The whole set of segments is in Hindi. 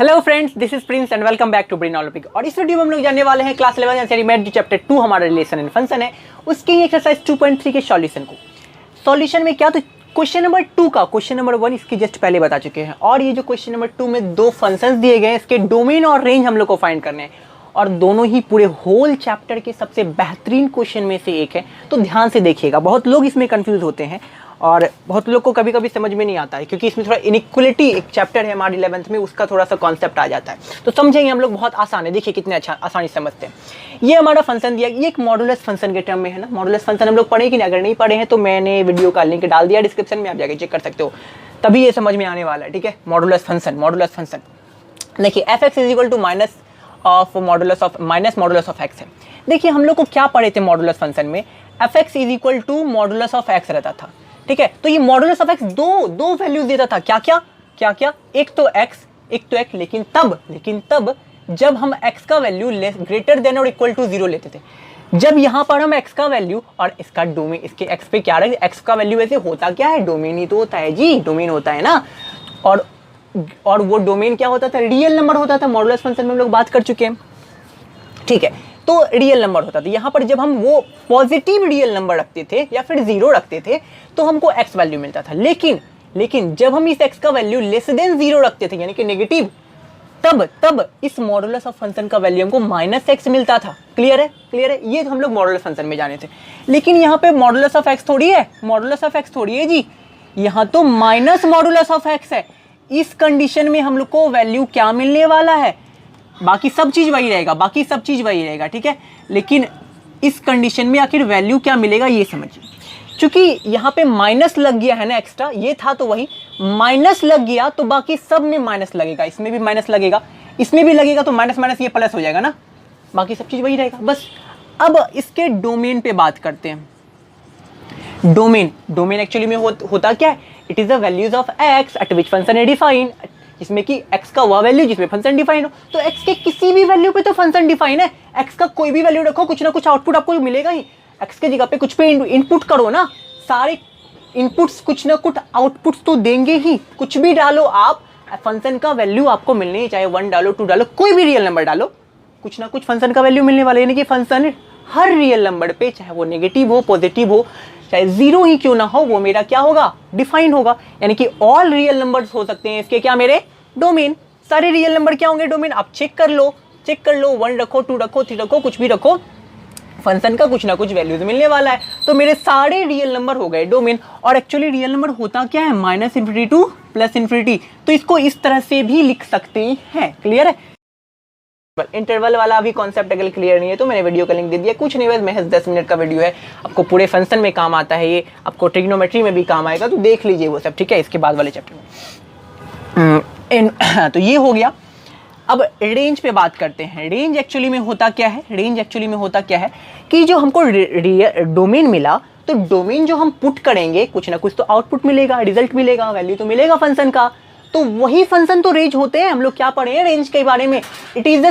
Hello friends, this is Prince and welcome back to Brain Olympic. और इस वीडियो में हम लोग जानने वाले हैं क्लास 11 यानी मैथ जो चैप्टर 2 हमारा रिलेशन एंड फंक्शन है उसके एक्सरसाइज 2.3 के सॉल्यूशन को। सॉल्यूशन में क्या, तो क्वेश्चन नंबर 2 का क्वेश्चन नंबर 1 इसकी जस्ट पहले बता चुके हैं। और ये जो क्वेश्चन नंबर 2 में दो फंक्शंस दिए गए हैं, इसके डोमेन और रेंज हम लोग को फाइंड करने हैं और दोनों ही पूरे होल चैप्टर के सबसे बेहतरीन क्वेश्चन में से एक है। तो ध्यान से देखिएगा, बहुत लोग इसमें कंफ्यूज होते हैं और बहुत लोग को कभी कभी समझ में नहीं आता है क्योंकि इसमें थोड़ा इनइक्वलिटी एक चैप्टर है हमारी 11th में, उसका थोड़ा सा कॉन्सेप्ट आ जाता है। तो समझेंगे हम लोग, बहुत आसान है। देखिए कितने अच्छा आसानी से समझते हैं। ये हमारा फंक्शन दिया, ये एक मॉडुलस फंक्शन के टर्म में है ना। मॉडुलस फंक्शन हम लोग पढ़े कि नहीं, अगर नहीं पढ़े हैं तो मैंने वीडियो का लिंक डाल दिया डिस्क्रिप्शन में, आप जाके चेक कर सकते हो, तभी ये समझ में आने वाला है। ठीक है, मॉडुलस फंक्शन देखिए f x is equal to minus modulus of x है। देखिए हम लोग को क्या पढ़े थे मॉडुलस फंक्शन में, f x is equal to modulus of x रहता था। ठीक है, तो ये मॉडुलस ऑफ एक्स दो वैल्यूज देता था। क्या क्या, एक तो x, लेकिन तब जब हम x का वैल्यू ग्रेटर देन और इक्वल टू 0 लेते थे। जब यहाँ पर हम x का वैल्यू और इसका डोमेन, इसके x पे क्या रहे, x का वैल्यू वैसे होता क्या है, डोमेन ही तो होता है जी, डोमेन होता है ना। और वो डोमेन क्या होता था, रियल नंबर होता था। मॉडुलस फंक्शन में हम लोग बात कर चुके हैं। ठीक है, तो रियल नंबर होता था। यहाँ पर जब हम वो पॉजिटिव रियल नंबर रखते थे या फिर 0 रखते थे तो हमको x वैल्यू मिलता था। लेकिन जब हम इस x का वैल्यू लेस देन 0 रखते थे यानी कि नेगेटिव, तब इस मॉडुलस ऑफ फंक्शन का वैल्यू हमको -x मिलता था। क्लियर है, ये हम लोग मॉडुलस फंक्शन में जाने थे। लेकिन यहाँ पे मॉडुलस ऑफ x थोड़ी है जी, यहाँ तो माइनस मॉडुलस ऑफ x है। इस कंडीशन में हम लोग को वैल्यू क्या मिलने वाला है, बाकी सब चीज वही रहेगा। ठीक है, लेकिन इस कंडीशन में आखिर वैल्यू क्या मिलेगा ये समझिए। क्योंकि यहाँ पे माइनस लग गया है ना, एक्स्ट्रा ये था तो वही माइनस लग गया, तो बाकी सब में माइनस लगेगा, इसमें भी माइनस लगेगा, इसमें भी लगेगा, तो माइनस ये प्लस हो जाएगा ना, बाकी सब चीज वही रहेगा बस। अब इसके डोमेन पे बात करते हैं। डोमेन एक्चुअली में होता क्या है, it is the values of x eight which function है डिफाइन, जिसमें कि x का वह वैल्यू जिसमें फंक्शन डिफाइन हो। तो x के किसी भी वैल्यू पे तो फंक्शन डिफाइन है। x का कोई भी वैल्यू रखो, कुछ ना कुछ आउटपुट आपको मिलेगा ही। x के जगह पे कुछ पे इनपुट करो ना, सारे इनपुट्स कुछ ना कुछ आउटपुट्स तो देंगे ही। कुछ भी डालो आप, फंक्शन का वैल्यू आपको मिलनी है, चाहे 1 डालो 2 डालो, कोई भी रियल नंबर डालो, कुछ ना कुछ फंक्शन का वैल्यू मिलने वाला है। यानी कि फंक्शन हर रियल नंबर पे, चाहे वो नेगेटिव हो पॉजिटिव हो, चाहे 0 ही क्यों ना हो, वो मेरा क्या होगा, डिफाइन होगा। यानी कि ऑल रियल नंबर्स हो सकते हैं इसके क्या, मेरे डोमेन। सारे रियल नंबर क्या होंगे, डोमेन। आप चेक कर लो, 1 रखो 2 रखो 3 रखो, कुछ भी रखो, फंक्शन का कुछ ना कुछ वैल्यूज मिलने वाला है। तो मेरे सारे रियल नंबर हो गए डोमेन। और एक्चुअली रियल नंबर होता क्या है, -∞ टू +∞। तो इसको इस तरह से भी लिख सकते हैं। क्लियर है, इंटरवल वाला भी कॉन्सेप्ट अगर क्लियर नहीं है तो मैंने वीडियो का लिंक दे दिया, कुछ नहीं, बस महज 10 मिनट का वीडियो है। आपको पूरे फंक्शन में काम आता है ये, आपको ट्रिग्नोमेट्री में भी काम आएगा, तो देख लीजिए वो सब। ठीक है, इसके बाद वाले चैप्टर में तो ये हो गया। अब रेंज पे बात करते हैं। रेंज एक्चुअली में होता क्या है कि जो हमको डोमेन मिला, तो डोमेन जो हम पुट करेंगे कुछ ना कुछ तो आउटपुट मिलेगा, रिजल्ट मिलेगा, वैल्यू तो मिलेगा फंक्शन का। तो वही फंक्शन तो रेंज होते हैं। हम लोग क्या पढ़े हैं रेंज के बारे में, it is the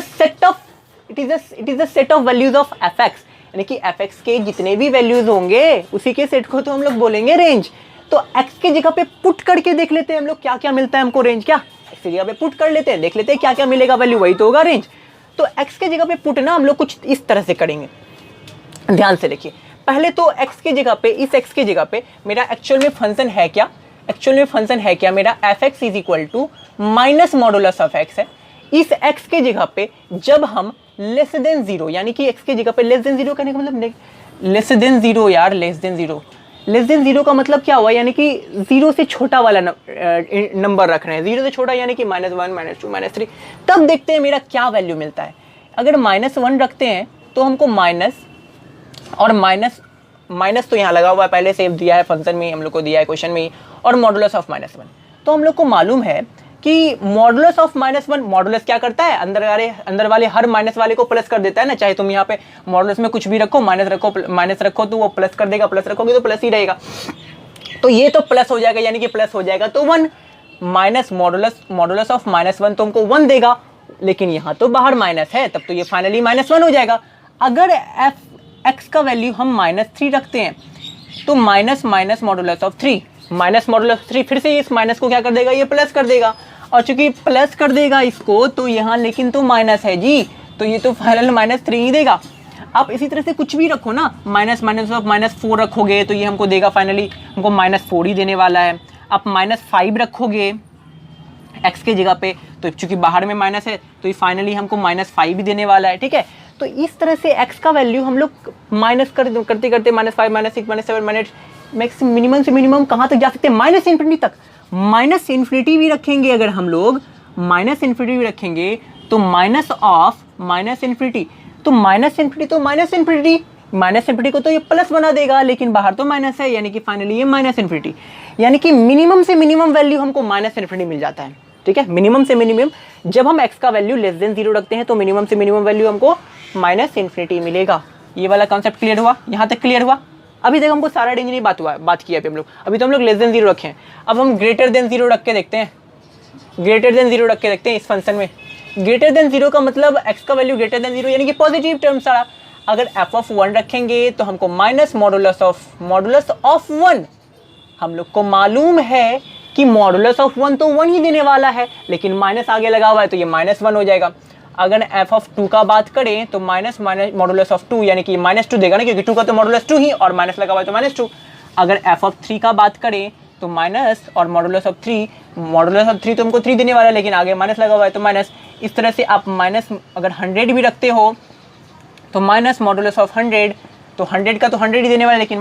set of values of F x, यानी कि एफ एक्स के जितने भी वैल्यूज होंगे उसी के सेट को तो हम लोग बोलेंगे रेंज। तो x के जगह पे पुट करके देख लेते हैं हम लोग क्या क्या मिलता है हमको, रेंज क्या, x की जगह पे पुट कर लेते हैं, देख लेते हैं क्या क्या मिलेगा वैल्यू, वही तो होगा रेंज। तो x के जगह पे पुट ना हम लोग कुछ इस तरह से करेंगे, ध्यान से देखिए। पहले तो x के जगह पे, इस x के जगह पे मेरा एक्चुअल में फंक्शन है क्या, मेरा f x is equal to minus modulus of x है। इस x के जगह पे जब हम लेस देन 0, यानी कि x के जगह पे लेस देन 0 कहने का मतलब लेस देन 0 यार, लेस देन 0 का मतलब क्या हुआ, यानी कि 0 से छोटा वाला नंबर रख रहे हैं, 0 से छोटा यानी कि -1 -2 -3। तब देखते हैं मेरा क्या वैल्यू मिलता है। अगर -1 रखते हैं तो हमको माइनस तो यहाँ लगा हुआ है, पहले से दिया है फंक्शन में, हम लोग को दिया है क्वेश्चन में, और मॉडुलस ऑफ -1। तो हम लोग को मालूम है कि मॉडुलस ऑफ -1, मॉडुलस क्या करता है, अंदर वाले हर माइनस वाले को प्लस कर देता है ना। चाहे तुम यहाँ पे मॉडुलस में कुछ भी रखो, माइनस रखो तो वो प्लस कर देगा, प्लस रखोगे तो प्लस ही रहेगा। तो ये तो प्लस हो जाएगा, यानी कि प्लस हो जाएगा तो 1 माइनस मॉडुलस ऑफ -1 तो हमको 1 देगा। लेकिन यहाँ तो बाहर माइनस है, तब तो ये फाइनली -1 हो जाएगा। अगर एफ एक्स का वैल्यू हम -3 रखते हैं तो माइनस मॉडुलस ऑफ 3, फिर से इस माइनस को क्या कर देगा, ये प्लस कर देगा। और चूंकि प्लस कर देगा इसको तो यहाँ लेकिन तो माइनस है जी, तो ये तो फाइनल -3 ही देगा। आप इसी तरह से कुछ भी रखो ना, माइनस माइनस ऑफ -4 रखोगे तो ये हमको देगा फाइनली हमको -4 ही देने वाला है। आप -5 रखोगे x के जगह पे, तो चूंकि बाहर में माइनस है तो ये फाइनली हमको -5 ही देने वाला है, ठीक है। तो इस तरह से x का वैल्यू हम लोग माइनस करते करते -5 -6 -7 मैक्सिमम मिनिमम से मिनिमम कहाँ तक जा सकते हैं, -∞ तक। -∞ भी रखेंगे अगर हम लोग, -∞ भी रखेंगे तो माइनस ऑफ -∞, तो -∞ तो -∞ को तो ये प्लस बना देगा, लेकिन बाहर तो माइनस है, यानी कि फाइनली ये -∞, यानी कि मिनिमम से मिनिमम वैल्यू हमको -∞ मिल जाता है, ठीक है। मिनिमम से मिनिमम जब हम x का वैल्यू <0 रखते हैं तो मिनिमम से मिनिमम वैल्यू हमको -∞ मिलेगा। ये वाला कॉन्सेप्ट क्लियर हुआ, यहाँ तक क्लियर हुआ। अभी तक हमको सारा रेंज नहीं बात किया हम लोग, अभी तो हम लोग <0 रखे हैं। अब हम >0 रख के देखते हैं, >0 रख के देखते हैं इस फंक्शन में। >0 का मतलब x का वैल्यू >0 यानी कि पॉजिटिव टर्म सारा। अगर f(1) रखेंगे तो हमको माइनस मॉडुलस ऑफ 1, हम लोग को मालूम है कि मॉडुलस ऑफ 1 तो 1 ही देने वाला है, लेकिन माइनस आगे लगा हुआ है तो ये -1 हो जाएगा। अगर f(2) का बात करें तो माइनस मॉडुलस ऑफ 2 यानी कि -2 देगा ना, क्योंकि 2 का तो मॉडुलस 2 ही और माइनस लगा हुआ है तो -2। अगर f(3) का बात करें तो माइनस और मॉडुलस ऑफ 3 तो हमको 3 देने वाला है, लेकिन आगे माइनस लगा हुआ है तो माइनस। इस तरह से आप माइनस अगर 100 भी रखते हो तो माइनस मॉडुलस ऑफ 100, तो 100 का तो 100 ही देने वाला है, लेकिन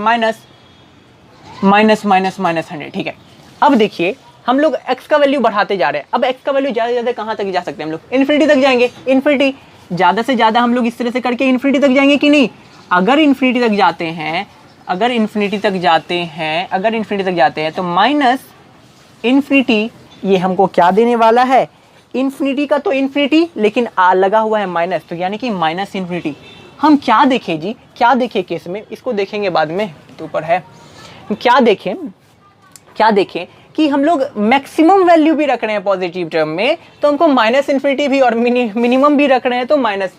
-100, ठीक है। अब देखिए हम लोग x का वैल्यू बढ़ाते जा रहे हैं। अब x का वैल्यू ज़्यादा से ज़्यादा कहाँ तक जा सकते हैं हम लोग, इन्फिनिटी तक जाएंगे। इन्फिनिटी ज़्यादा से ज़्यादा हम लोग इस तरह से करके इन्फिनिटी तक जाएंगे कि नहीं। अगर इन्फिनिटी तक जाते हैं तो -∞ ये हमको क्या देने वाला है, इन्फिनिटी का तो इन्फिनिटी, लेकिन लगा हुआ है माइनस, तो यानी कि -∞। हम क्या देखें जी, क्या देखें केस में, इसको देखेंगे बाद में, तो ऊपर है। क्या देखें कि हम लोग मैक्सिमम वैल्यू भी रख रहे हैं पॉजिटिव टर्म में, तो हमको -∞ भी और मिनिमम भी रख रहे हैं तो माइनस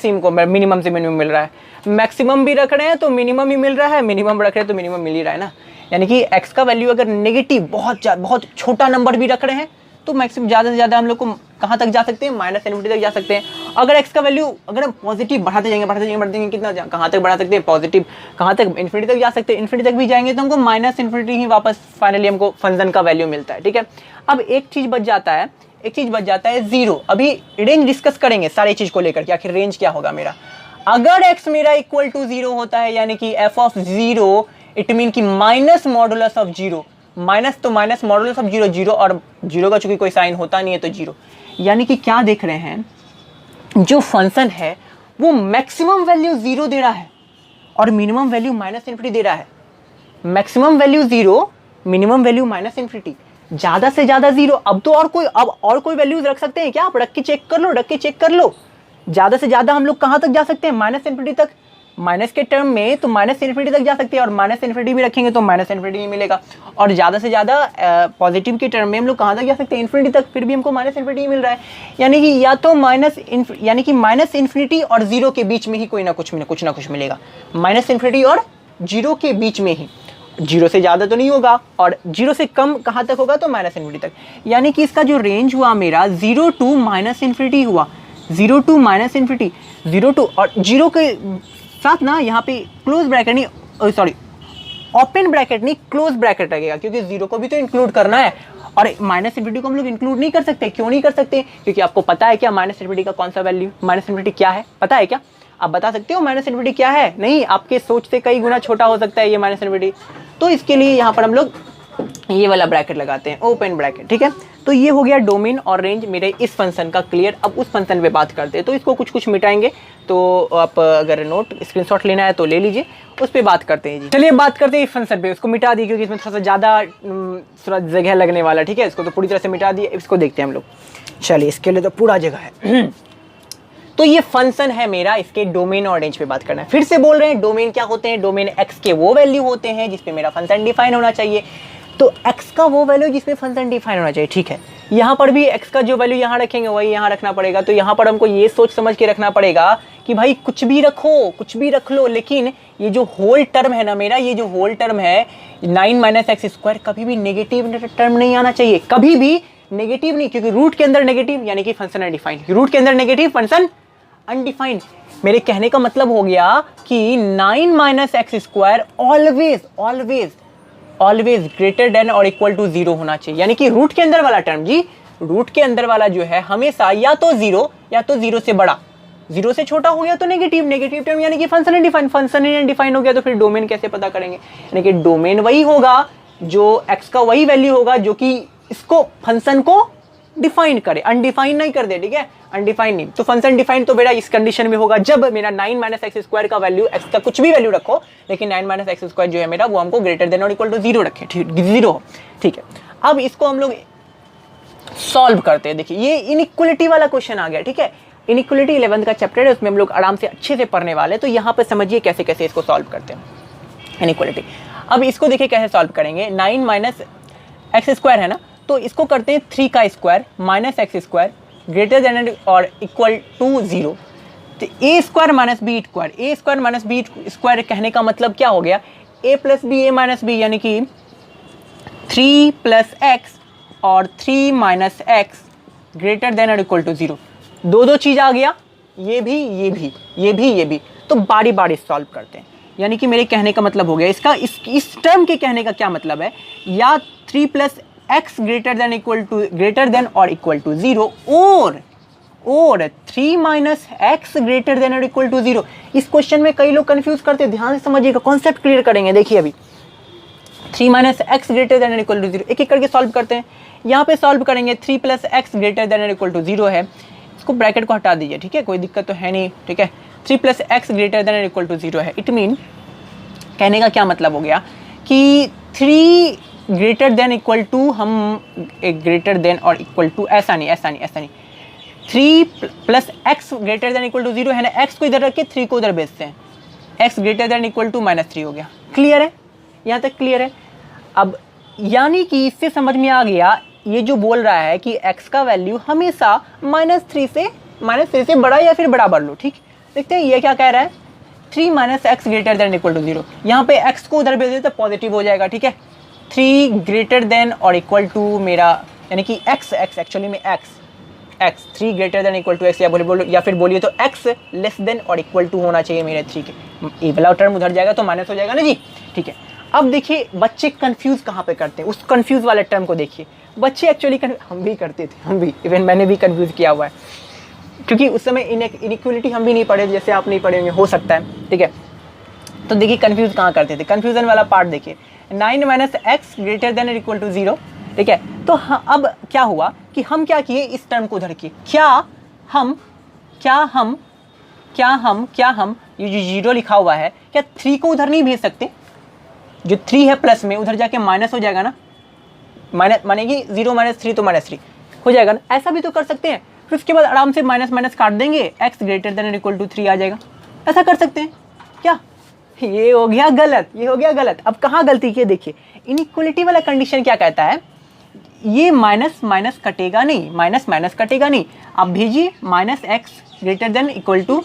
ही हमको मिनिमम से मिनिमम मिल रहा है। मैक्सिमम भी रख रहे हैं तो मिनिमम ही मिल रहा है, मिनिमम रख रहे हैं तो मिनिमम मिल ही रहा है ना। यानी कि x का वैल्यू अगर नेगेटिव बहुत छोटा नंबर भी रख रहे हैं तो मैक्सिमम ज़्यादा से ज़्यादा हम लोग को कहाँ तक जा सकते हैं, -∞ तक जा सकते हैं। अगर x का वैल्यू अगर हम पॉजिटिव बढ़ाते जाएंगे कितना कहाँ तक बढ़ा सकते हैं, पॉजिटिव कहाँ तक, इन्फिनिटी तक जा सकते हैं। इन्फिनिटी तक भी जाएंगे तो हमको -∞ ही वापस फाइनली हमको फंक्शन का वैल्यू मिलता है, ठीक है। अब एक चीज़ बच जाता है 0। अभी रेंज डिस्कस करेंगे सारी चीज़ को लेकर कि आखिर रेंज क्या होगा मेरा। अगर x मेरा इक्वल टू 0 होता है, यानी कि f(0), इट मीन कि माइनस मॉडुलस ऑफ 0, माइनस तो माइनस मॉडुलस ऑफ 0 और 0 का चूंकि कोई साइन होता नहीं है तो 0, यानी कि क्या देख रहे हैं, जो फंक्शन है वो मैक्सिमम वैल्यू 0 दे रहा है और मिनिमम वैल्यू -∞ दे रहा है। मैक्सिमम वैल्यू 0, मिनिमम वैल्यू -∞, ज़्यादा से ज़्यादा 0। अब तो और कोई वैल्यूज रख सकते हैं क्या, आप रख के चेक कर लो। ज़्यादा से ज़्यादा हम लोग कहाँ तक जा सकते हैं, -∞ तक। माइनस के टर्म में तो -∞ तक जा सकते हैं, और -∞ भी रखेंगे तो -∞ ही मिलेगा। और ज़्यादा से ज़्यादा पॉजिटिव के टर्म में हम लोग कहाँ तक जा सकते हैं, इन्फिनिटी तक, फिर भी हमको -∞ ही मिल रहा है। यानी कि या तो -∞ और 0 के बीच में ही कुछ ना कुछ मिलेगा। -∞ और 0 के बीच में ही, 0 से ज़्यादा तो नहीं होगा और 0 से कम कहाँ तक होगा तो -∞ तक। यानी कि इसका जो रेंज हुआ मेरा 0 to -∞ हुआ, 0 to -∞, 0 to और 0 के साथ ना यहाँ पे क्लोज ब्रैकेट नहीं, सॉरी ओपन ब्रैकेट नहीं, क्लोज ब्रैकेट लगेगा, क्योंकि 0 को भी तो इंक्लूड करना है और -∞ को हम लोग इंक्लूड नहीं कर सकते। क्यों नहीं कर सकते, क्योंकि आपको पता है क्या -∞ का कौन सा वैल्यू, -∞ क्या है पता है क्या, आप बता सकते हो -∞ क्या है? नहीं, आपके सोच से कई गुना छोटा हो सकता है ये -∞। तो इसके लिए यहाँ पर हम लोग ये वाला ब्रैकेट लगाते हैं, ओपन ब्रैकेट, ठीक है। तो ये हो गया डोमेन और रेंज मेरे इस फंक्शन का क्लियर। अब उस फंक्शन पे बात करते हैं, तो इसको कुछ मिटाएंगे, तो आप अगर स्क्रीनशॉट लेना है तो ले लीजिए, उस पर बात करते हैं जी। चलिए बात करते हैं इस फंक्शन पे। उसको मिटा दी क्योंकि इसमें थोड़ा सा ज़्यादा थोड़ा जगह लगने वाला, ठीक है। इसको तो पूरी तरह से मिटा दिए, इसको देखते हैं हम लोग। चलिए, इसके लिए तो पूरा जगह है। तो ये फंक्शन है मेरा, इसके डोमेन और रेंज पे बात करना है। फिर से बोल रहे हैं डोमेन क्या होते हैं, डोमेन x के वो वैल्यू होते हैं जिसपे मेरा फंक्शन डिफाइन होना चाहिए। तो x का वो वैल्यू जिसमें फंक्शन डिफाइन होना चाहिए, ठीक है। यहाँ पर भी x का जो वैल्यू यहाँ रखेंगे वही यहाँ रखना पड़ेगा। तो यहाँ पर हमको ये सोच समझ के रखना पड़ेगा कि भाई कुछ भी रख लो, लेकिन ये जो होल टर्म है ना मेरा, ये जो होल टर्म है 9 - x² कभी भी नेगेटिव टर्म नहीं आना चाहिए, कभी भी नेगेटिव नहीं, क्योंकि रूट के अंदर नेगेटिव यानी कि फंक्शन अनडिफाइंड, रूट के अंदर नेगेटिव फंक्शन अनडिफाइंड। मेरे कहने का मतलब हो गया कि 9 minus x square always always always greater than और इक्वल टू 0 होना चाहिए, यानी कि रूट के अंदर वाला टर्म जी, रूट के अंदर वाला जो है हमेशा या तो 0 या तो 0 से बड़ा, 0 से छोटा हो गया तो नेगेटिव, नेगेटिव टर्म यानी कि फंक्शन अनडिफाइंड, फंक्शन अनडिफाइंड हो गया तो फिर डोमेन कैसे पता करेंगे, यानी कि डोमेन वही होगा जो एक्स का वही वैल्यू होगा जो कि इसको फंक्शन को डिफाइन करे, अनडिफाइन नहीं कर दे, ठीक है, अनडिफाइन नहीं। तो फंक्शन डिफाइन तो मेरा इस कंडीशन में होगा जब मेरा 9 माइनस एक्स स्क्वायर का वैल्यू, एक्स का कुछ भी वैल्यू रखो, लेकिन 9 माइनस एक्स स्क्वायर जो है मेरा वो हमको ग्रेटर देन और इक्वल टू 0 रखे, ठीक, 0, ठीक है। अब इसको हम लोग सॉल्व करते हैं। देखिए ये इनइक्वलिटी वाला क्वेश्चन आ गया, ठीक है, इनइक्वलिटी 11th का चैप्टर है, उसमें हम लोग आराम से अच्छे से पढ़ने वाले हैं। तो यहाँ पर समझिए कैसे कैसे इसको सॉल्व करते हैं इनइक्वलिटी। अब इसको देखिए कैसे सॉल्व करेंगे, 9 माइनस एक्स स्क्वायर है ना, तो इसको करते हैं 3 का square minus x square greater than और इक्वल टू 0। तो ए स्क्वायर माइनस बी स्क्वायर, ए स्क्वायर माइनस बी स्क्वायर कहने का मतलब क्या हो गया, ए प्लस बी ए माइनस बी, यानी कि 3 प्लस एक्स और 3 माइनस एक्स ग्रेटर देन और इक्वल टू 0। दो चीज़ आ गया, ये भी ये भी ये भी ये भी। तो बारी बारी सॉल्व करते हैं, यानी कि मेरे कहने का मतलब हो गया इसका, इस टर्म के कहने का क्या मतलब है, या 3 प्लस एक्स ग्रेटर देन और इक्वल टू 0 और 3 माइनस एक्स ग्रेटर देन और इक्वल टू 0। इस क्वेश्चन में कई लोग कंफ्यूज करते हैं, ध्यान से समझिएगा, कॉन्सेप्ट क्लियर करेंगे। देखिए अभी 3 माइनस एक्स ग्रेटर देन और इक्वल टू 0 एक एक करके सॉल्व करते हैं। यहाँ पे सॉल्व करेंगे 3 प्लस एक्स ग्रेटर देन और इक्वल टू 0 है, इसको ब्रैकेट को हटा दीजिए, ठीक है, कोई दिक्कत तो है नहीं, ठीक है। 3 प्लस एक्स ग्रेटर देन और इक्वल टू 0 है, इट मीन कहने का क्या मतलब हो गया कि 3 ग्रेटर देन इक्वल टू, हम एक ग्रेटर देन और इक्वल टू, ऐसा नहीं 3 plus x greater than equal to 0 है ना, एक्स को इधर रख के 3 को उधर भेजते हैं, x greater than equal to -3 हो गया। क्लियर है, यहाँ तक क्लियर है। अब यानी कि इससे समझ में आ गया ये जो बोल रहा है कि x का वैल्यू हमेशा -3 से बड़ा या फिर बराबर लो, ठीक। देखते हैं ये क्या कह रहा है, 3 minus x greater than equal to 0, यहाँ पे x को उधर भेज दे तो पॉजिटिव हो जाएगा, ठीक है। 3 ग्रेटर देन और इक्वल टू मेरा, यानी कि x एक्चुअली में x 3 greater than equal to x, या फिर बोलिए तो x लेस देन और इक्वल टू होना चाहिए मेरे 3 के, ये वाला टर्म उधर जाएगा तो माइनस हो जाएगा ना जी, ठीक है। अब देखिए बच्चे कंफ्यूज कहाँ पे करते हैं, उस कंफ्यूज वाले टर्म को देखिए। बच्चे एक्चुअली हम भी करते थे, हम भी, इवन मैंने भी कंफ्यूज किया हुआ है, क्योंकि उस समय इनइक्वलिटी हम भी नहीं पढ़े जैसे आप नहीं पढ़ेंगे, हो सकता है, ठीक है। तो देखिए कंफ्यूज कहाँ करते थे, कंफ्यूजन वाला पार्ट देखिए, 9 minus x greater than equal to 0, ठीक है। तो अब क्या हुआ कि हम क्या किए, इस टर्म को उधर किए, क्या हम ये जो 0 लिखा हुआ है, क्या 3 को उधर नहीं भेज सकते, जो 3 है प्लस में उधर जाके माइनस हो जाएगा ना, माइनस मानेगी 0 माइनस 3 तो -3 हो जाएगा ना, ऐसा भी तो कर सकते हैं। फिर उसके बाद आराम से माइनस माइनस काट देंगे, x greater than equal to 3 आ जाएगा, ऐसा कर सकते हैं क्या। ये हो गया गलत, ये हो गया गलत। अब कहाँ गलती की, देखिए इनइक्वलिटी वाला कंडीशन क्या कहता है, ये माइनस माइनस कटेगा नहीं, माइनस माइनस कटेगा नहीं, आप भेजिए -x greater than equal to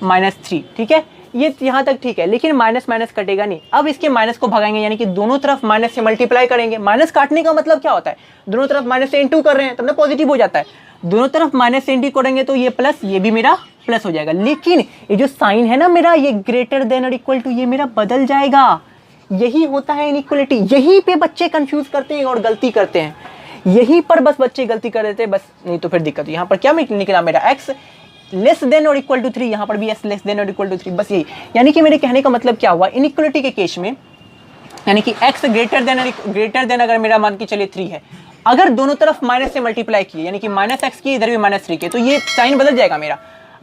-3, ठीक है, ये यहाँ तक ठीक है, लेकिन माइनस माइनस कटेगा नहीं। अब इसके माइनस को भगाएंगे, यानी कि दोनों तरफ माइनस से मल्टीप्लाई करेंगे। माइनस काटने का मतलब क्या होता है, दोनों तरफ माइनस से इनटू कर रहे हैं तब ना पॉजिटिव हो जाता है, दोनों तरफ माइनस से इनटू करेंगे तो ये प्लस, ये भी मेरा प्लस हो जाएगा। लेकिन ये जो साइन है ना मेरा, ये ग्रेटर देन और इक्वल टू, ये मेरा बदल जाएगा। यही होता है इनइक्वलिटी, यहीं पे बच्चे कंफ्यूज करते हैं और गलती करते हैं, यहीं पर बस बच्चे गलती कर देते हैं बस, नहीं तो फिर दिक्कत। यहाँ पर क्या निकला मेरा, x लेस देन और इक्वल टू 3, यहाँ पर भी s लेस देन और इक्वल टू 3, बस यही। यानी कि मेरे कहने का मतलब क्या हुआ, इनइक्वलिटी के केस में, यानी कि x ग्रेटर देन अगर मेरा मान के चलिए 3 है, अगर दोनों तरफ माइनस से मल्टीप्लाई किए, यानी कि -x की इधर भी -3 के, तो ये साइन बदल जाएगा मेरा।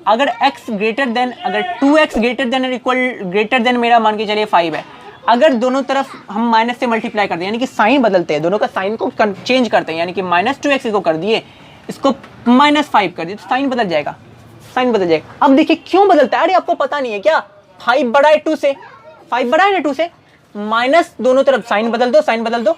अगर x ग्रेटर देन, अगर 2x ग्रेटर देन और ग्रेटर देन मेरा मान के चलिए 5 है, अगर दोनों तरफ हम माइनस से मल्टीप्लाई करते हैं, यानी कि साइन बदलते हैं, दोनों का साइन को चेंज करते हैं, यानी कि -2x को कर दिए, इसको -5 कर दिए, तो साइन बदल जाएगा, साइन बदल जाएगा। अब देखिए क्यों बदलता है, अरे आपको पता नहीं है क्या, 5 बड़ा है 2 से, 5 बड़ा है ना 2 से, माइनस दोनों तरफ साइन बदल दो, साइन बदल दो।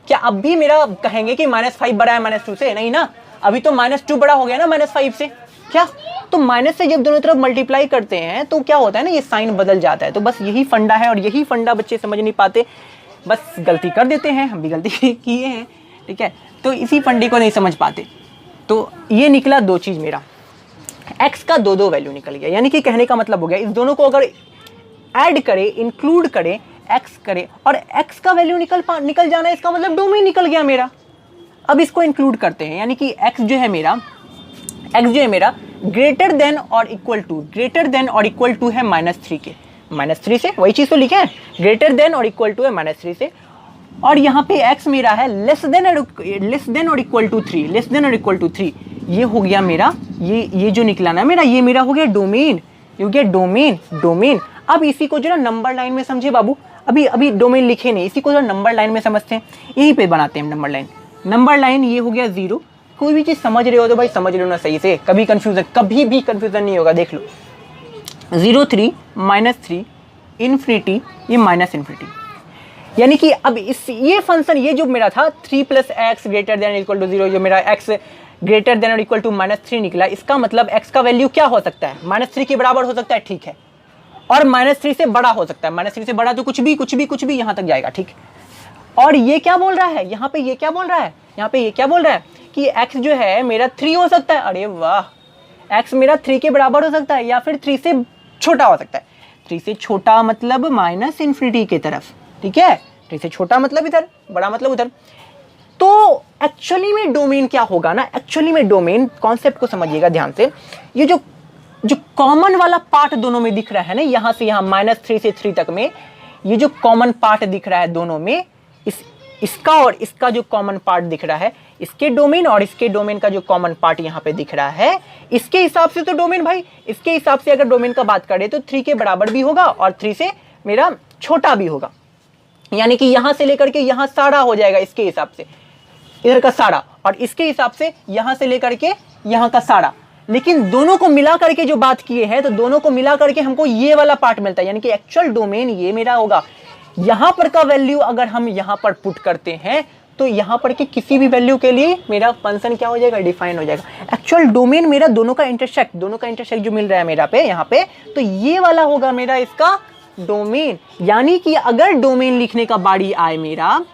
क्या अब भी मेरा कहेंगे कि -5 बड़ा है -2 से, नहीं ना, अभी तो -2 बड़ा हो गया ना -5 से, क्या। तो माइनस से जब दोनों तरफ मल्टीप्लाई करते हैं तो क्या होता है ना, ये साइन बदल जाता है। तो बस यही फंडा है, और यही फंडा बच्चे समझ नहीं पाते, बस गलती कर देते हैं, हम भी गलती किए हैं, ठीक है। तो इसी फंडे को नहीं समझ पाते। तो ये निकला दो चीज़ मेरा, x का दो वैल्यू निकल गया, यानी कि कहने का मतलब हो गया इस दोनों को अगर ऐड करें, इंक्लूड करें, x करें और x का वैल्यू निकल जाना, इसका मतलब डोमेन निकल गया मेरा। अब इसको इंक्लूड करते हैं, यानी कि x जो है मेरा ग्रेटर देन और इक्वल टू है -3 के, -3 से, वही चीज़ तो लिखे हैं, ग्रेटर देन और इक्वल टू है -3 से, और यहाँ पे x मेरा है लेस देन और इक्वल टू 3, ये हो गया मेरा, ये जो निकला ना मेरा, ये मेरा हो गया डोमेन, डोमेन। अब इसी को जो ना नंबर लाइन में समझे बाबू, अभी डोमेन लिखे नहीं, इसी को जो नंबर लाइन में समझते हैं, यहीं पे बनाते हैं नंबर लाइन। ये हो गया 0, कोई भी चीज़ समझ रहे हो तो भाई समझ लो ना सही से, कभी भी कंफ्यूजन नहीं होगा, देख लो 0 3 -3 इन्फिनिटी, ये -इन्फिनिटी, यानी कि अब ये फंक्शन, ये जो मेरा था 3 + x greater than equal to 0, जो मेरा x ग्रेटर देन और इक्वल टू -3 निकला, इसका मतलब x का वैल्यू क्या हो सकता है, -3 के बराबर हो सकता है, ठीक है, और -3 से बड़ा हो सकता है, -3 से बड़ा तो कुछ भी यहाँ तक जाएगा, ठीक। और ये क्या बोल रहा है यहाँ पे, ये क्या बोल रहा है कि x जो है मेरा 3 हो सकता है, अरे वाह, x मेरा 3 के बराबर हो सकता है या फिर 3 से छोटा हो सकता है, 3 से छोटा मतलब -इन्फिनिटी की तरफ, ठीक है, 3 से छोटा मतलब इधर, बड़ा मतलब उधर। तो एक्चुअली में डोमेन क्या होगा ना, एक्चुअली में डोमेन कॉन्सेप्ट को समझिएगा ध्यान से, ये जो कॉमन वाला पार्ट दोनों में दिख रहा है ना, यहाँ से यहाँ -3 से 3 तक में, ये जो कॉमन पार्ट दिख रहा है दोनों में, इसका और इसका जो कॉमन पार्ट दिख रहा है, इसके डोमेन और इसके डोमेन का जो कॉमन पार्ट यहाँ पे दिख रहा है, इसके हिसाब से तो डोमेन भाई, इसके हिसाब से अगर डोमेन का बात करें तो 3 के बराबर भी होगा और 3 से मेरा छोटा भी होगा, यानी कि यहाँ से लेकर के यहाँ सारा हो जाएगा, इसके हिसाब से इधर का सारा, और इसके हिसाब से यहाँ से लेकर के यहाँ का सारा। लेकिन दोनों को मिला करके जो बात किए हैं, तो दोनों को मिला करके हमको ये वाला पार्ट मिलता है, यानी कि एक्चुअल डोमेन ये मेरा होगा। यहाँ पर का वैल्यू अगर हम यहाँ पर पुट करते हैं तो यहाँ पर के किसी भी वैल्यू के लिए मेरा फंक्शन क्या हो जाएगा, डिफाइन हो जाएगा। एक्चुअल डोमेन मेरा दोनों का इंटरसेक्ट जो मिल रहा है मेरा पे यहाँ पे, तो ये वाला होगा मेरा इसका डोमेन। यानी कि अगर डोमेन लिखने का बारी आए मेरा,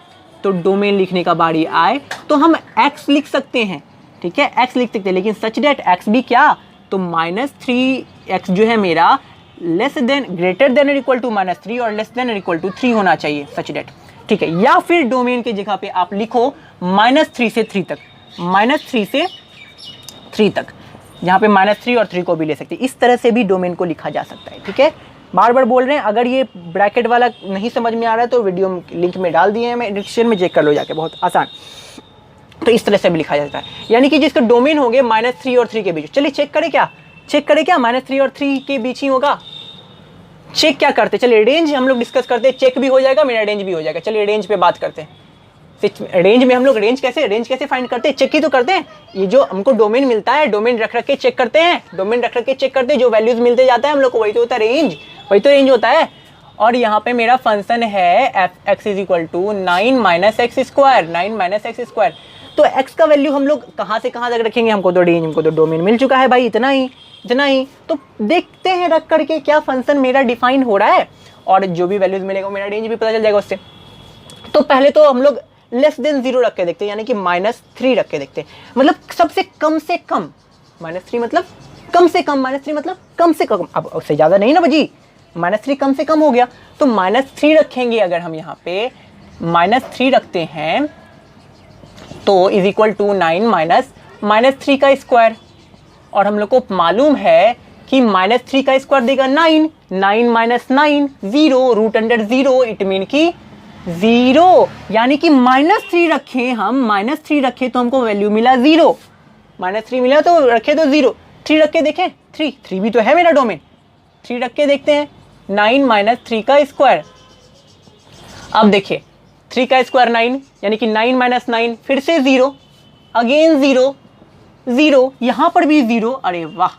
तो डोमेन लिखने का बारी आए तो हम x लिख सकते हैं, ठीक है, x लिख सकते हैं, लेकिन सच डेट x भी क्या, तो -3x जो है मेरा ग्रेटर देन और इक्वल टू -3 और लेस देन और इक्वल टू 3 होना चाहिए, सच डेट, ठीक है। या फिर डोमेन की जगह पे आप लिखो -3 से 3 तक, -3 से 3 तक, जहाँ पे -3 और 3 को भी ले सकते हैं, इस तरह से भी डोमेन को लिखा जा सकता है, ठीक है। बार बार बोल रहे हैं, अगर ये ब्रैकेट वाला नहीं समझ में आ रहा है तो वीडियो लिंक में डाल दिए हैं, मैं डिस्क्रिप्शन में चेक कर लो जाके, बहुत आसान। तो इस तरह से भी लिखा जाता है, यानी कि जिसका डोमेन होंगे -3 और 3 के बीच। चलिए चेक करें क्या, -3 और 3 के बीच ही होगा। चेक क्या करते, चलिए रेंज हम लोग डिस्कस करते हैं, चेक भी हो जाएगा मेरा, रेंज भी हो जाएगा। चलिए रेंज पे बात करते हैं। रेंज में हम लोग रेंज कैसे फाइंड करते हैं, चेक ही तो करते हैं। ये जो हमको डोमेन मिलता है, डोमेन रख के चेक करते हैं, जो वैल्यूज मिलते जाता है हम लोग को, वही तो होता है रेंज, रेंज होता है। और यहाँ पे मेरा फंक्शन है f(x = 9 - x², तो x का वैल्यू हम लोग कहाँ से कहाँ तक रखेंगे, हमको तो डोमेन मिल चुका है भाई, इतना ही। तो देखते हैं रख करके क्या फंक्शन मेरा डिफाइन हो रहा है, और जो भी वैल्यूज मिलेगा मेरा रेंज भी पता चल जाएगा उससे। तो पहले तो हम लोग लेस देन 0 रख के देखते हैं, यानी कि -3 रख के देखते हैं, मतलब सबसे कम से कम, -3 मतलब कम से कम, -3 मतलब कम से कम, अब उससे ज़्यादा नहीं ना बजी, -3 कम से कम हो गया, तो -3 रखेंगे। अगर हम यहाँ पे -3 रखते हैं तो = 9 - -3 का स्क्वायर, और हम लोग को मालूम है कि -3 का स्क्वायर देगा 9 - 9 0, √0, इट मीन की 0, यानी कि -3 रखें हम, -3 रखे तो हमको वैल्यू मिला 0, -3 मिला तो रखे तो 0। 3 रख के देखें, 3 भी तो है मेरा डोमेन, 3 रख के देखते हैं, 9 - 3 का स्क्वायर। अब देखिए 3 का स्क्वायर 9, यानी कि 9 - 9 फिर से 0, अगेन 0 0, यहाँ पर भी 0, अरे वाह,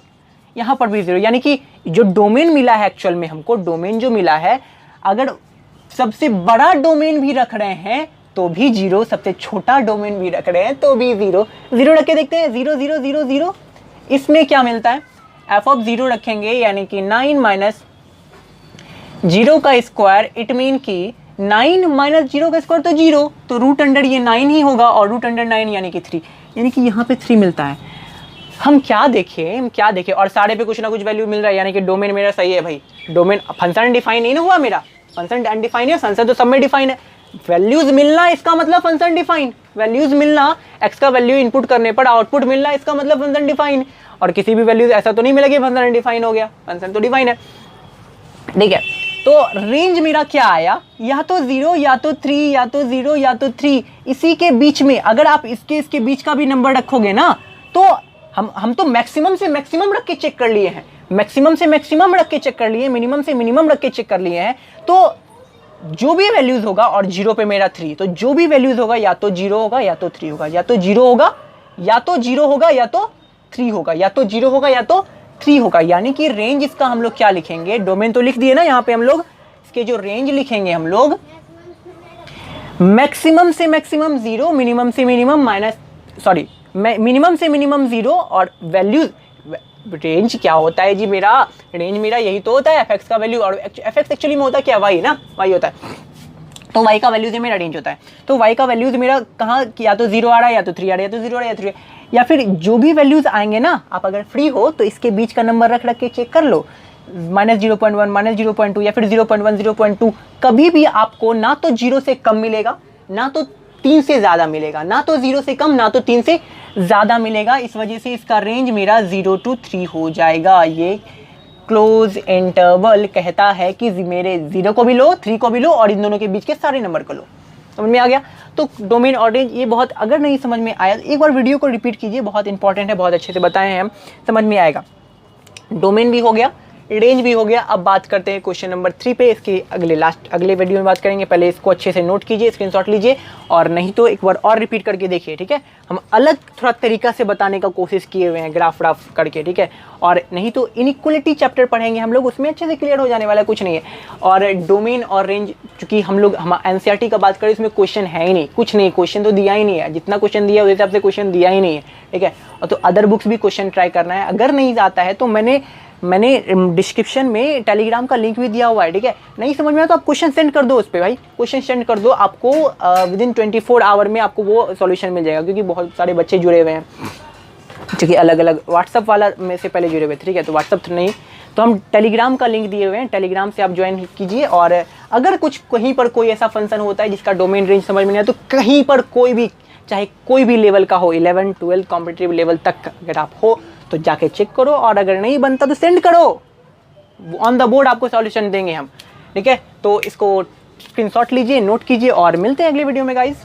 यहाँ पर भी 0, यानी कि जो डोमेन मिला है एक्चुअल में हमको, डोमेन जो मिला है, अगर सबसे बड़ा डोमेन भी रख रहे हैं तो भी 0, सबसे छोटा डोमेन भी रख रहे हैं तो भी 0 रख के देखते हैं, 0 0 0 0। इसमें क्या मिलता है, f(0) रखेंगे, यानी कि 9 - 0 का स्क्वायर, इट मीन कि 9 माइनस 0 का स्क्वायर तो 0, तो रूट अंडर ये 9 ही होगा, और रूट अंडर 9 यानी कि 3, यानी कि यहाँ पे 3 मिलता है। हम क्या देखें और सारे पे कुछ ना कुछ वैल्यू मिल रहा है, यानी कि डोमेन मेरा सही है भाई। डोमेन फंक्शन डिफाइन नहीं ना हुआ मेरा, फंक्शन अनडिफाइन है, फंक्शन तो सब में डिफाइन है। वैल्यूज मिलना इसका मतलब फंक्शन डिफाइन, वैल्यूज मिलना, एक्स का वैल्यू इनपुट करने पर आउटपुट मिलना इसका मतलब फंक्शन डिफाइन। और किसी भी वैल्यू ऐसा तो नहीं मिलेगी फंक्शन अनडिफाइन हो गया, फंक्शन तो डिफाइन है, ठीक है। तो रेंज मेरा क्या आया, या तो 0 या तो 3, या तो 0 या तो 3, इसी के बीच में। अगर आप इसके बीच का भी नंबर रखोगे ना, तो हम तो मैक्सिमम से मैक्सिमम रख के चेक कर लिए हैं, मैक्सिमम से मैक्सिमम रख के चेक कर लिए, मिनिमम से मिनिमम रख के चेक कर लिए हैं। तो जो भी वैल्यूज होगा, और 0 पे मेरा 3, तो जो भी वैल्यूज होगा या तो 0 होगा या तो 3 होगा, या तो 0 होगा या तो 0 होगा या तो 3 होगा, या तो 0 होगा या तो 3 होगा। यानी कि रेंज इसका हम लोग क्या लिखेंगे, डोमेन तो लिख दिए ना यहाँ पे हम लोग, इसके जो रेंज लिखेंगे हम लोग, मैक्सिमम से मैक्सिमम 0, मिनिमम से मिनिमम मिनिमम से मिनिमम 0, और वैल्यूज। रेंज क्या होता है जी मेरा, रेंज मेरा यही तो होता है एफ एक्स का वैल्यू, और एफ एक्स एक्चुअली में होता है क्या, वाई ना, वाई होता है। तो वाई का वैल्यूज मेरा रेंज होता है। तो वाई का वैल्यूज मेरा कहाँ, या तो 0 आ रहा है या तो 3 आ रहा है, या तो 0 आ रहा है या 3, या फिर जो भी वैल्यूज आएंगे ना, आप अगर फ्री हो तो इसके बीच का नंबर रख के चेक कर लो, -0.1, -0.2 या फिर 0.1, 0.2, कभी भी आपको ना तो 0 से कम मिलेगा, ना तो 3 से ज़्यादा मिलेगा, ना तो 0 से कम ना तो 3 से ज़्यादा मिलेगा। इस वजह से इसका रेंज मेरा 0 to 3 हो जाएगा। ये क्लोज इंटरवल कहता है कि मेरे 0 को भी लो, 3 को भी लो, और इन दोनों के बीच के सारे नंबर को लो। समझ में आ गया। तो डोमेन और रेंज ये बहुत, अगर नहीं समझ में आया एक बार वीडियो को रिपीट कीजिए, बहुत इंपॉर्टेंट है, बहुत अच्छे से बताए हैं हम, समझ में आएगा। डोमेन भी हो गया, रेंज भी हो गया। अब बात करते हैं क्वेश्चन नंबर 3 पे, इसकी अगले वीडियो में बात करेंगे। पहले इसको अच्छे से नोट कीजिए, स्क्रीनशॉट लीजिए, और नहीं तो एक बार और रिपीट करके देखिए, ठीक है। हम अलग थोड़ा तरीका से बताने का कोशिश किए हुए हैं, ग्राफ व्राफ करके, ठीक है। और नहीं तो इनइक्वलिटी चैप्टर पढ़ेंगे हम लोग, उसमें अच्छे से क्लियर हो जाने वाला कुछ नहीं है। और डोमेन और रेंज, चूँकि हम लोग एनसीईआरटी का बात करें, इसमें क्वेश्चन है ही नहीं, कुछ नहीं, क्वेश्चन तो दिया ही नहीं है, जितना क्वेश्चन दिया उस हिसाब से क्वेश्चन दिया ही नहीं है, ठीक है। और तो अदर बुक्स भी क्वेश्चन ट्राई करना है। अगर नहीं आता है तो मैंने डिस्क्रिप्शन में टेलीग्राम का लिंक भी दिया हुआ है, ठीक है। नहीं समझ में आया तो आप क्वेश्चन सेंड कर दो उस पर भाई, क्वेश्चन सेंड कर दो, आपको विदिन 24 आवर में आपको वो सॉल्यूशन मिल जाएगा, क्योंकि बहुत सारे बच्चे जुड़े हुए हैं, क्योंकि अलग अलग व्हाट्सअप वाला में से पहले जुड़े हुए थे, ठीक है। तो व्हाट्सअप नहीं, तो हम टेलीग्राम का लिंक दिए हुए हैं, टेलीग्राम से आप ज्वाइन कीजिए। और अगर कुछ कहीं पर कोई ऐसा फंक्शन होता है जिसका डोमेन रेंज समझ में नहीं आया, तो कहीं पर कोई भी, चाहे कोई भी लेवल का हो, 11, 12 कॉम्पिटिटिव लेवल तक अगर आप हो तो जाके चेक करो, और अगर नहीं बनता तो सेंड करो, ऑन द बोर्ड आपको सॉल्यूशन देंगे हम, ठीक है। तो इसको स्क्रीनशॉट लीजिए, नोट कीजिए, और मिलते हैं अगले वीडियो में गाइस।